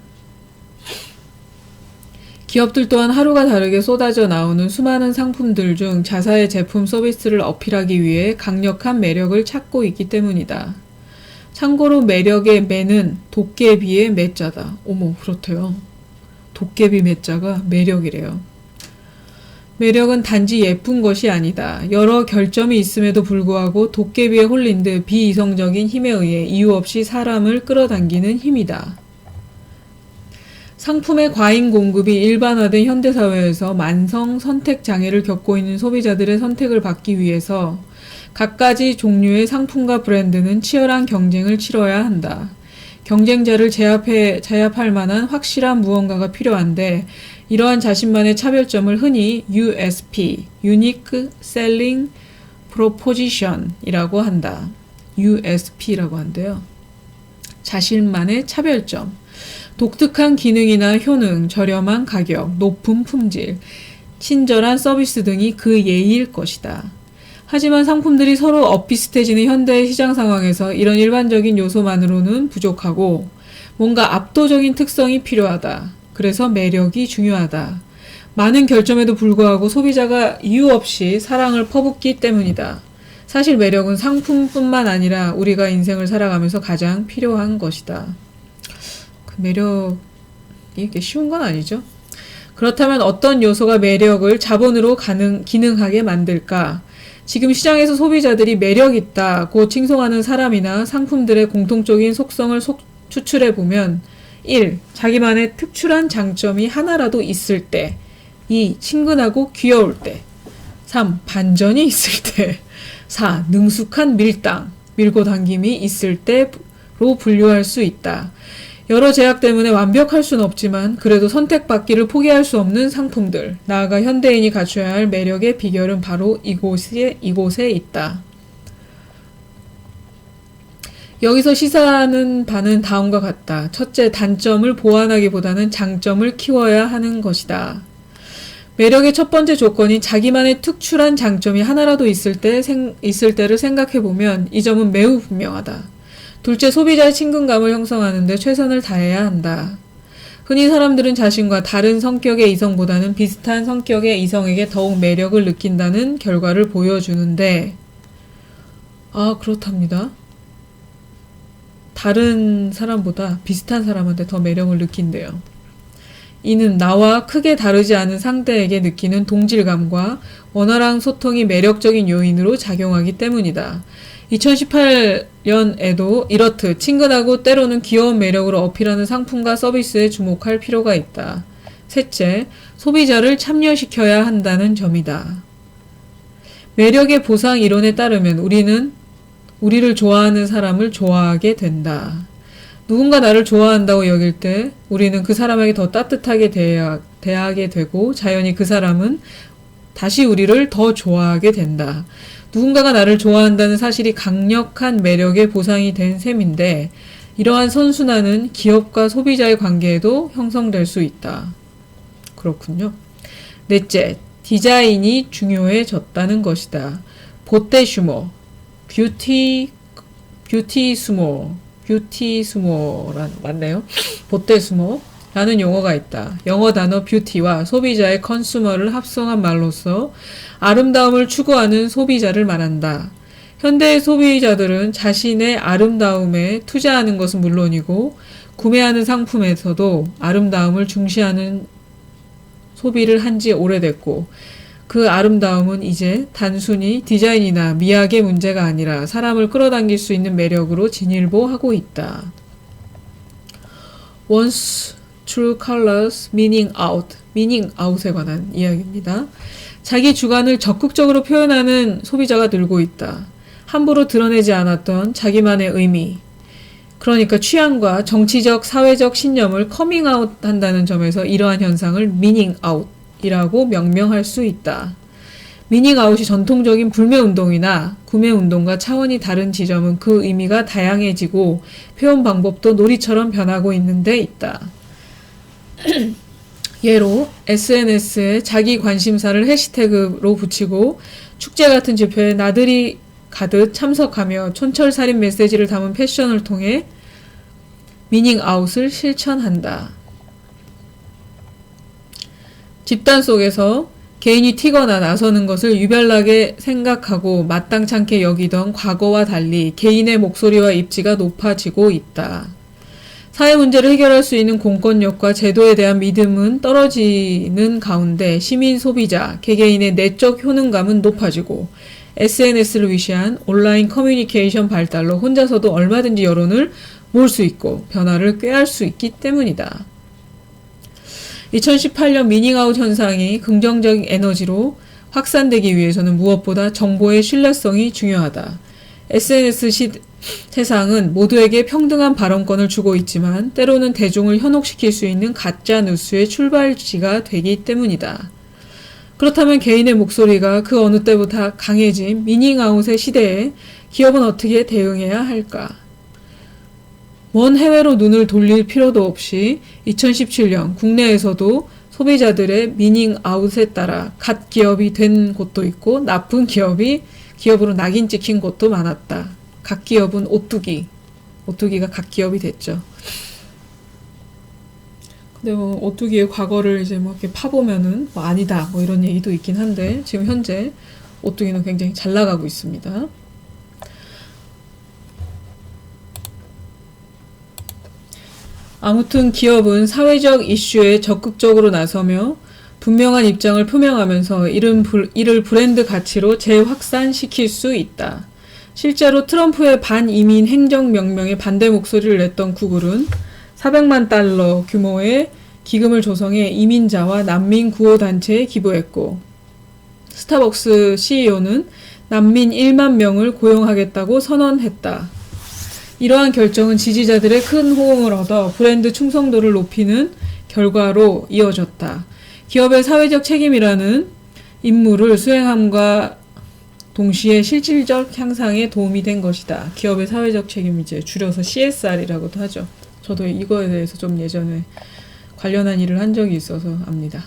S1: 기업들 또한 하루가 다르게 쏟아져 나오는 수많은 상품들 중 자사의 제품 서비스를 어필하기 위해 강력한 매력을 찾고 있기 때문이다. 참고로 매력의 매는 도깨비의 매자다. 어머, 그렇대요. 도깨비 매자가 매력이래요. 매력은 단지 예쁜 것이 아니다. 여러 결점이 있음에도 불구하고 도깨비에 홀린 듯 비이성적인 힘에 의해 이유 없이 사람을 끌어당기는 힘이다. 상품의 과잉 공급이 일반화된 현대사회에서 만성 선택 장애를 겪고 있는 소비자들의 선택을 받기 위해서 갖가지 종류의 상품과 브랜드는 치열한 경쟁을 치러야 한다. 경쟁자를 제압할 만한 확실한 무언가가 필요한데 이러한 자신만의 차별점을 흔히 USP, Unique Selling Proposition 이라고 한다. USP라고 한대요. 자신만의 차별점. 독특한 기능이나 효능, 저렴한 가격, 높은 품질, 친절한 서비스 등이 그 예일 것이다. 하지만 상품들이 서로 엇비슷해지는 현대의 시장 상황에서 이런 일반적인 요소만으로는 부족하고 뭔가 압도적인 특성이 필요하다. 그래서 매력이 중요하다. 많은 결점에도 불구하고 소비자가 이유 없이 사랑을 퍼붓기 때문이다. 사실 매력은 상품뿐만 아니라 우리가 인생을 살아가면서 가장 필요한 것이다. 그 매력이 이렇게 쉬운 건 아니죠. 그렇다면 어떤 요소가 매력을 자본으로 기능하게 만들까? 지금 시장에서 소비자들이 매력있다고 칭송하는 사람이나 상품들의 공통적인 속성을 추출해보면 1. 자기만의 특출한 장점이 하나라도 있을 때 2. 친근하고 귀여울 때 3. 반전이 있을 때 4. 능숙한 밀고 당김이 있을 때로 분류할 수 있다. 여러 제약 때문에 완벽할 수는 없지만 그래도 선택받기를 포기할 수 없는 상품들, 나아가 현대인이 갖춰야 할 매력의 비결은 바로 이곳에 있다. 여기서 시사하는 바는 다음과 같다. 첫째, 단점을 보완하기보다는 장점을 키워야 하는 것이다. 매력의 첫 번째 조건이 자기만의 특출한 장점이 하나라도 있을 때를 생각해보면 이 점은 매우 분명하다. 둘째, 소비자의 친근감을 형성하는 데 최선을 다해야 한다. 흔히 사람들은 자신과 다른 성격의 이성보다는 비슷한 성격의 이성에게 더욱 매력을 느낀다는 결과를 보여주는데 그렇답니다. 다른 사람보다 비슷한 사람한테 더 매력을 느낀대요. 이는 나와 크게 다르지 않은 상대에게 느끼는 동질감과 원활한 소통이 매력적인 요인으로 작용하기 때문이다. 2018년에도 이렇듯 친근하고 때로는 귀여운 매력으로 어필하는 상품과 서비스에 주목할 필요가 있다. 셋째, 소비자를 참여시켜야 한다는 점이다. 매력의 보상 이론에 따르면 우리를 좋아하는 사람을 좋아하게 된다. 누군가 나를 좋아한다고 여길 때 우리는 그 사람에게 더 따뜻하게 대하게 되고 자연히 그 사람은 다시 우리를 더 좋아하게 된다. 누군가가 나를 좋아한다는 사실이 강력한 매력의 보상이 된 셈인데 이러한 선순환은 기업과 소비자의 관계에도 형성될 수 있다. 그렇군요. 넷째, 디자인이 중요해졌다는 것이다. 보테슈모, 맞네요. 보테스모라는 용어가 있다. 영어 단어 뷰티와 소비자의 컨슈머를 합성한 말로써 아름다움을 추구하는 소비자를 말한다. 현대의 소비자들은 자신의 아름다움에 투자하는 것은 물론이고 구매하는 상품에서도 아름다움을 중시하는 소비를 한 지 오래됐고 그 아름다움은 이제 단순히 디자인이나 미학의 문제가 아니라 사람을 끌어당길 수 있는 매력으로 진일보하고 있다. Once true colors meaning out에 관한 이야기입니다. 자기 주관을 적극적으로 표현하는 소비자가 늘고 있다. 함부로 드러내지 않았던 자기만의 의미, 그러니까 취향과 정치적, 사회적 신념을 커밍아웃 한다는 점에서 이러한 현상을 meaning out이라고 명명할 수 있다. 미닝아웃이 전통적인 불매운동이나 구매운동과 차원이 다른 지점은 그 의미가 다양해지고 표현 방법도 놀이처럼 변하고 있는 데 있다. 예로 SNS에 자기 관심사를 해시태그로 붙이고 축제 같은 집회에 나들이 가듯 참석하며 촌철살인 메시지를 담은 패션을 통해 미닝아웃을 실천한다. 집단 속에서 개인이 튀거나 나서는 것을 유별나게 생각하고 마땅찮게 여기던 과거와 달리 개인의 목소리와 입지가 높아지고 있다. 사회 문제를 해결할 수 있는 공권력과 제도에 대한 믿음은 떨어지는 가운데 시민 소비자, 개개인의 내적 효능감은 높아지고 SNS를 위시한 온라인 커뮤니케이션 발달로 혼자서도 얼마든지 여론을 모을 수 있고 변화를 꾀할 수 있기 때문이다. 2018년 미닝아웃 현상이 긍정적 에너지로 확산되기 위해서는 무엇보다 정보의 신뢰성이 중요하다. SNS 세상은 모두에게 평등한 발언권을 주고 있지만 때로는 대중을 현혹시킬 수 있는 가짜 뉴스의 출발지가 되기 때문이다. 그렇다면 개인의 목소리가 그 어느 때보다 강해진 미닝아웃의 시대에 기업은 어떻게 대응해야 할까? 먼 해외로 눈을 돌릴 필요도 없이 2017년 국내에서도 소비자들의 미닝아웃에 따라 갓 기업이 된 곳도 있고 나쁜 기업으로 낙인 찍힌 곳도 많았다. 갓 기업은 오뚜기가 갓 기업이 됐죠. 근데 뭐 오뚜기의 과거를 이제 뭐 이렇게 파보면은 뭐 아니다 뭐 이런 얘기도 있긴 한데 지금 현재 오뚜기는 굉장히 잘 나가고 있습니다. 아무튼 기업은 사회적 이슈에 적극적으로 나서며 분명한 입장을 표명하면서 이를 브랜드 가치로 재확산시킬 수 있다. 실제로 트럼프의 반이민 행정명령에 반대 목소리를 냈던 구글은 400만 달러 규모의 기금을 조성해 이민자와 난민 구호단체에 기부했고 스타벅스 CEO는 난민 1만 명을 고용하겠다고 선언했다. 이러한 결정은 지지자들의 큰 호응을 얻어 브랜드 충성도를 높이는 결과로 이어졌다. 기업의 사회적 책임이라는 임무를 수행함과 동시에 실질적 향상에 도움이 된 것이다. 기업의 사회적 책임 이제 줄여서 CSR이라고도 하죠. 저도 이거에 대해서 좀 예전에 관련한 일을 한 적이 있어서 압니다.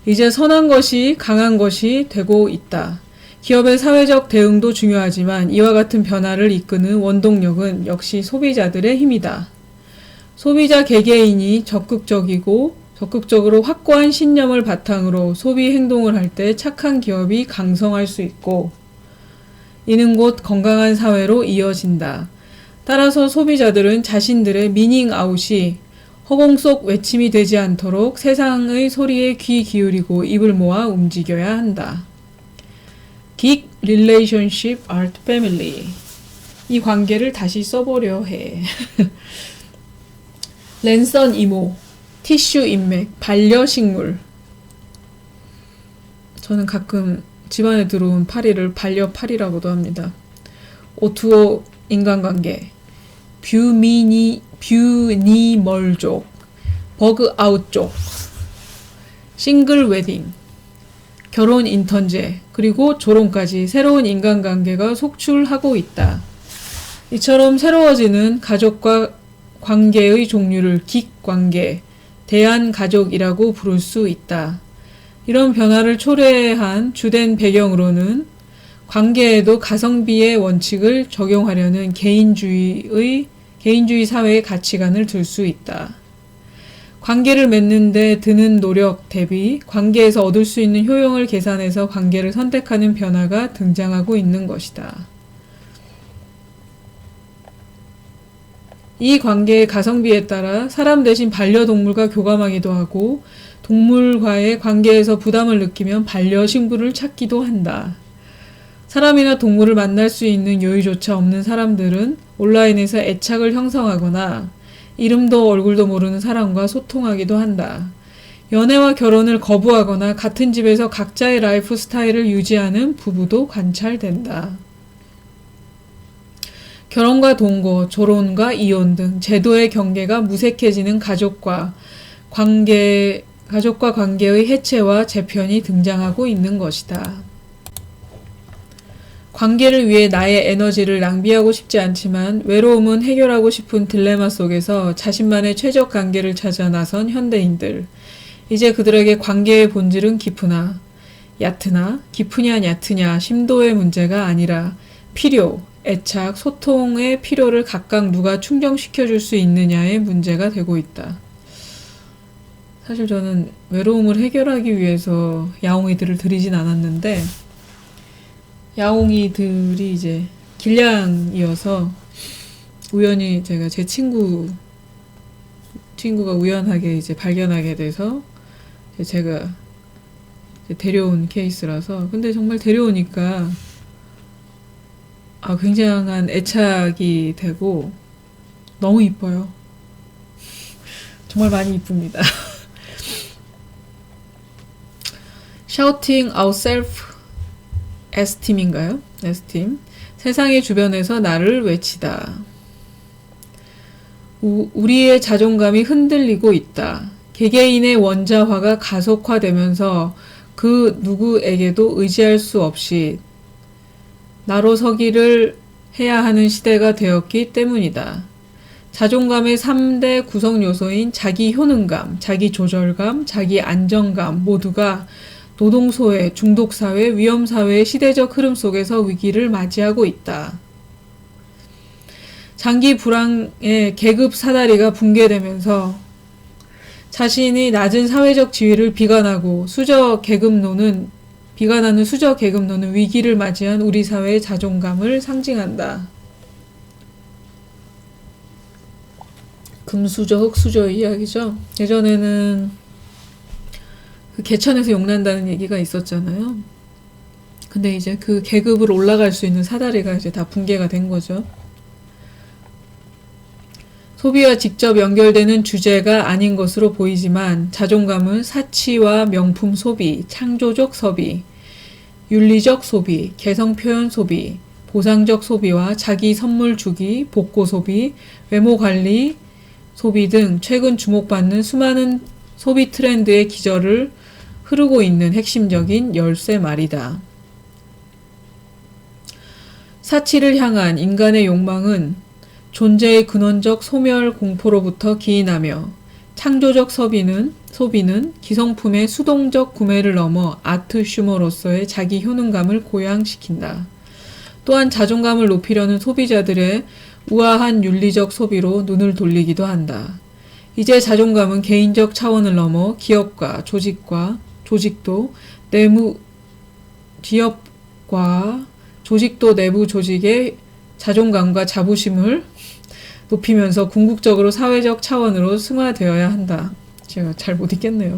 S1: 이제 선한 것이 강한 것이 되고 있다. 기업의 사회적 대응도 중요하지만 이와 같은 변화를 이끄는 원동력은 역시 소비자들의 힘이다. 소비자 개개인이 적극적으로 확고한 신념을 바탕으로 소비 행동을 할 때 착한 기업이 강성할 수 있고 이는 곧 건강한 사회로 이어진다. 따라서 소비자들은 자신들의 미닝아웃이 허공 속 외침이 되지 않도록 세상의 소리에 귀 기울이고 입을 모아 움직여야 한다. Gig Relationship Art Family. 이 관계를 다시 써보려 해. 랜선 이모, 티슈 인맥, 반려식물. 저는 가끔 집안에 들어온 파리를 반려파리라고도 합니다. 오투오 인간관계, 뷰니멀족, 버그아웃족, 싱글 웨딩, 결혼 인턴제, 그리고 조론까지 새로운 인간관계가 속출하고 있다. 이처럼 새로워지는 가족과 관계의 종류를 긱관계, 대한가족이라고 부를 수 있다. 이런 변화를 초래한 주된 배경으로는 관계에도 가성비의 원칙을 적용하려는 개인주의 사회의 가치관을 들 수 있다. 관계를 맺는 데 드는 노력 대비 관계에서 얻을 수 있는 효용을 계산해서 관계를 선택하는 변화가 등장하고 있는 것이다. 이 관계의 가성비에 따라 사람 대신 반려동물과 교감하기도 하고 동물과의 관계에서 부담을 느끼면 반려식물을 찾기도 한다. 사람이나 동물을 만날 수 있는 여유조차 없는 사람들은 온라인에서 애착을 형성하거나 이름도 얼굴도 모르는 사람과 소통하기도 한다. 연애와 결혼을 거부하거나 같은 집에서 각자의 라이프 스타일을 유지하는 부부도 관찰된다. 결혼과 동거, 조론과 이혼 등 제도의 경계가 무색해지는 가족과 관계의 해체와 재편이 등장하고 있는 것이다. 관계를 위해 나의 에너지를 낭비하고 싶지 않지만 외로움은 해결하고 싶은 딜레마 속에서 자신만의 최적 관계를 찾아 나선 현대인들. 이제 그들에게 관계의 본질은 깊으냐 얕으냐 심도의 문제가 아니라 필요, 애착, 소통의 필요를 각각 누가 충족시켜줄 수 있느냐의 문제가 되고 있다. 사실 저는 외로움을 해결하기 위해서 야옹이들을 들이진 않았는데, 야옹이들이 이제 길냥이어서 우연히 제가 제 친구가 우연하게 이제 발견하게 돼서 제가 이제 데려온 케이스라서. 근데 정말 데려오니까 굉장한 애착이 되고 너무 이뻐요. 정말 많이 이쁩니다. Shouting out self-esteem인가요? esteem. 세상의 주변에서 나를 외치다. 우리의 자존감이 흔들리고 있다. 개개인의 원자화가 가속화되면서 그 누구에게도 의지할 수 없이 나로 서기를 해야 하는 시대가 되었기 때문이다. 자존감의 3대 구성 요소인 자기 효능감, 자기 조절감, 자기 안정감 모두가 노동소외, 중독사회, 위험사회의 시대적 흐름 속에서 위기를 맞이하고 있다. 장기 불황의 계급 사다리가 붕괴되면서 자신이 낮은 사회적 지위를 비관하는 수저 계급론은 위기를 맞이한 우리 사회의 자존감을 상징한다. 금수저, 흙수저의 이야기죠. 예전에는 그 개천에서 용난다는 얘기가 있었잖아요. 근데 이제 그 계급을 올라갈 수 있는 사다리가 이제 다 붕괴가 된 거죠. 소비와 직접 연결되는 주제가 아닌 것으로 보이지만 자존감은 사치와 명품 소비, 창조적 소비, 윤리적 소비, 개성표현 소비, 보상적 소비와 자기 선물 주기, 복고 소비, 외모 관리 소비 등 최근 주목받는 수많은 소비 트렌드의 기저를 흐르고 있는 핵심적인 열쇠 말이다. 사치를 향한 인간의 욕망은 존재의 근원적 소멸 공포로부터 기인하며 창조적 소비는 기성품의 수동적 구매를 넘어 아트 슈머로서의 자기 효능감을 고양시킨다. 또한 자존감을 높이려는 소비자들의 우아한 윤리적 소비로 눈을 돌리기도 한다. 이제 자존감은 개인적 차원을 넘어 기업과 조직도 내부 조직의 자존감과 자부심을 높이면서 궁극적으로 사회적 차원으로 승화되어야 한다. 제가 잘 못 읽겠네요.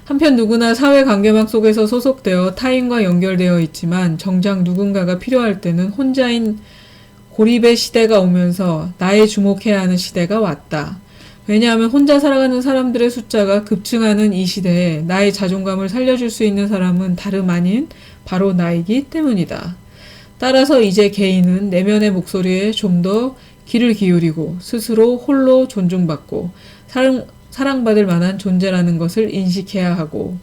S1: 한편 누구나 사회관계망 속에서 소속되어 타인과 연결되어 있지만 정작 누군가가 필요할 때는 혼자인 고립의 시대가 오면서 나에 주목해야 하는 시대가 왔다. 왜냐하면 혼자 살아가는 사람들의 숫자가 급증하는 이 시대에 나의 자존감을 살려줄 수 있는 사람은 다름 아닌 바로 나이기 때문이다. 따라서 이제 개인은 내면의 목소리에 좀 더 귀를 기울이고 스스로 홀로 존중받고 사랑받을 만한 존재라는 것을 인식해야 하고,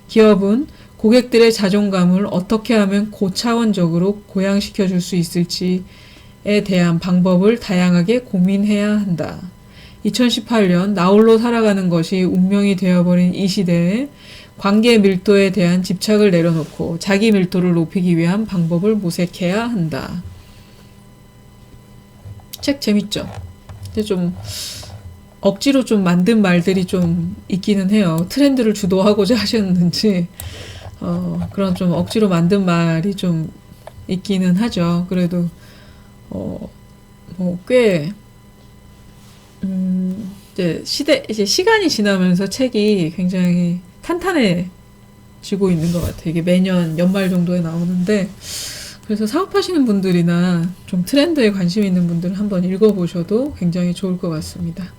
S1: 기업은 고객들의 자존감을 어떻게 하면 고차원적으로 고양시켜 줄 수 있을지에 대한 방법을 다양하게 고민해야 한다. 2018년 나홀로 살아가는 것이 운명이 되어버린 이 시대에 관계 밀도에 대한 집착을 내려놓고 자기 밀도를 높이기 위한 방법을 모색해야 한다. 책 재밌죠? 근데 좀 억지로 좀 만든 말들이 좀 있기는 해요. 트렌드를 주도하고자 하셨는지 그런 좀 억지로 만든 말이 좀 있기는 하죠. 그래도 꽤 이제 시간이 지나면서 책이 굉장히 탄탄해지고 있는 것 같아요. 이게 매년 연말 정도에 나오는데, 그래서 사업하시는 분들이나 좀 트렌드에 관심 있는 분들은 한번 읽어보셔도 굉장히 좋을 것 같습니다.